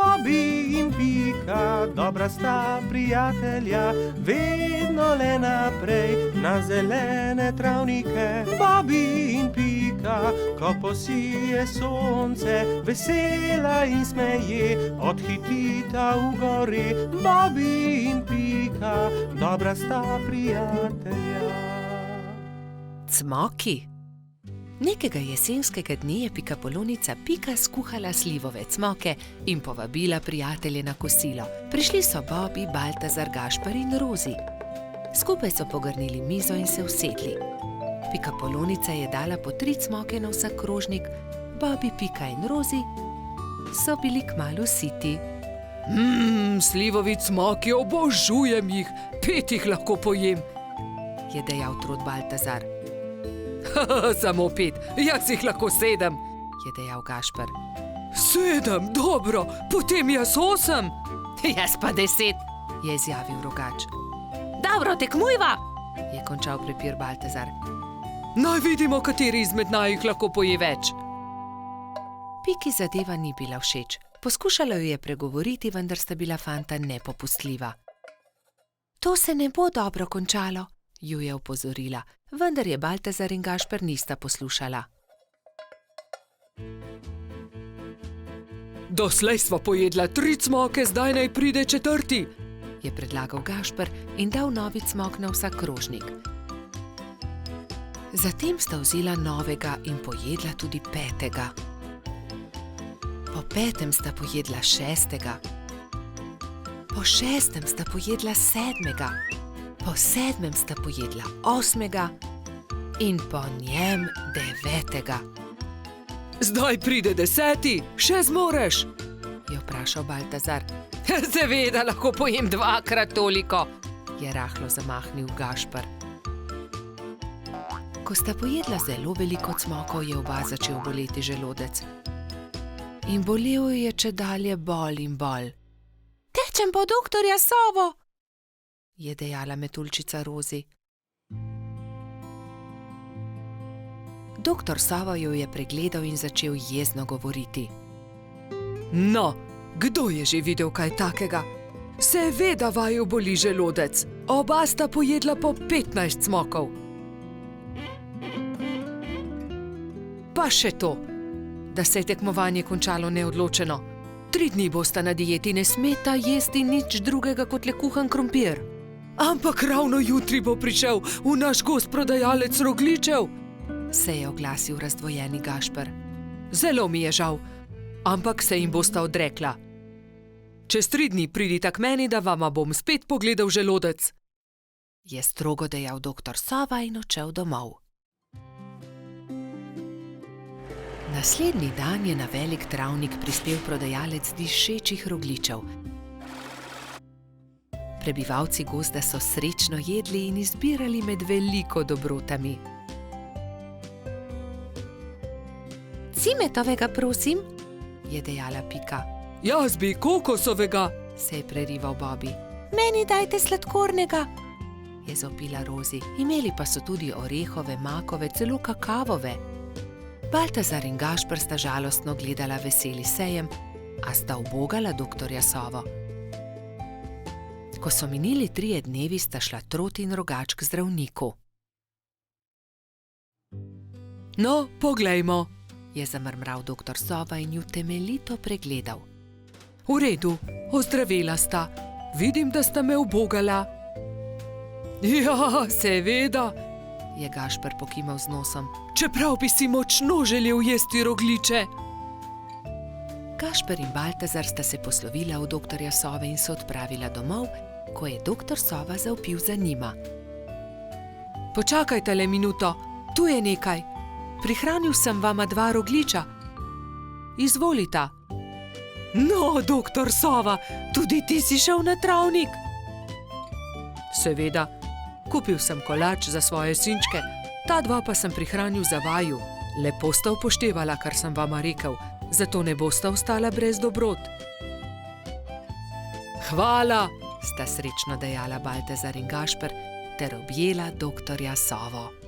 Bobby in Pika, dobra sta prijatelja, vedno le naprej na zelene travnike. Bobby in Pika, ko posije sonce, vesela in smeje, odhitita v gori. Bobby in Pika, dobra sta prijatelja. Cmoki. Nekega jesenskega dne je pikapolonica Pika skuhala slivove cmoke in povabila prijatelje na kosilo. Prišli so Bobby, Baltazar, Gašper in Rozi. Skupaj so pogrnili mizo in se usedli. Pikapolonica je dala po 3 cmoke na vsak krožnik, Bobby, Pika in Rozi so bili kmalu siti. Slivovi cmoki, obožujem jih, 5 jih lahko pojem, je dejal trod Baltazar. Samo 5, jaz jih lahko 7, je dejal Gašper. 7, dobro, potem jaz 8. Jaz pa 10, je izjavil Rogač. Dobro, tekmujva, je končal prepir Baltazar. Naj vidimo, kateri izmed najih lahko poje več. Piki zadeva ni bila všeč. Poskušala jo je pregovoriti, vendar sta bila fanta nepopustljiva. To se ne bo dobro končalo, ju je opozorila, vendar je Baltazar in Gašper nista poslušala. Doslej sva pojedla 3 cmoke, zdaj naj pride 4, je predlagal Gašper in dal novi cmok na vsak krožnik. Zatem sta vzela novega in pojedla tudi 5. Po 5. sta pojedla 6. Po 6. sta pojedla 7. Po 7. sta pojedla 8. in po njem 9. Zdaj pride 10, še zmoreš, je vprašal Baltazar. Seveda lahko pojem 2-krat toliko, je rahlo zamahnil Gašper. Ko sta pojedla zelo veliko cmokov, je oba začel boleti želodec. In bolel je čedalje bolj in bolj. Tečem po doktorja Sovo, je dejala metuljčica Rozi. Doktor Sova jo je pregledal in začel jezno govoriti. No, kdo je že videl kaj takega? Seveda vaju boli želodec. Oba sta pojedla po 15 cmokov. Pa še to, da se je tekmovanje končalo neodločeno. 3 dni bosta na dieti, ne smeta jesti nič drugega kot le kuhan krompir. Ampak ravno jutri bo prišel v naš gost prodajalec rogljičev, se je oglasil razdvojeni Gašper. Zelo mi je žal, ampak se jim bosta odrekla. Čez 3 dni pridita k meni, da vama bom spet pogledal želodec, je strogo dejal doktor Sova in odšel domov. Naslednji dan je na velik travnik prispel prodajalec dišečih rogljičev. Prebivalci gozda so srečno jedli in izbirali med veliko dobrotami. Cimetovega, prosim, je dejala Pika. Jaz bi kokosovega, se je prerival Bobby. Meni dajte sladkornega, je zopila Rozi. Imeli pa so tudi orehove, makove, celo kakavove. Baltazar in Gašper sta žalostno gledala veseli sejem, a sta ubogala doktorja Sovo. Ko so minili 3 dnevi, sta šla Trot in Rogač k zdravniku. No, poglejmo, je zamrmral doktor Sova in ju temeljito pregledal. V redu, ozdravela sta. Vidim, da sta me ubogala. Ja, seveda, je Gašper pokimal z nosom. Čeprav bi si močno želel jesti rogljiče. Gašper in Baltazar sta se poslovila od doktorja Sove in se odpravila domov, ko je doktor Sova zavpil za njima. Počakajte le minuto, tu je nekaj. Prihranil sem vama 2 rogljiča. Izvolita. No, doktor Sova, tudi ti si šel na travnik? Seveda, kupil sem kolač za svoje sinčke, ta 2 pa sem prihranil za vaju. Lepo sta upoštevala, kar sem vama rekel, zato ne bosta ostala brez dobrot. Hvala, sta srečno dejala Baltazar in Gašper ter objela doktorja Sovo.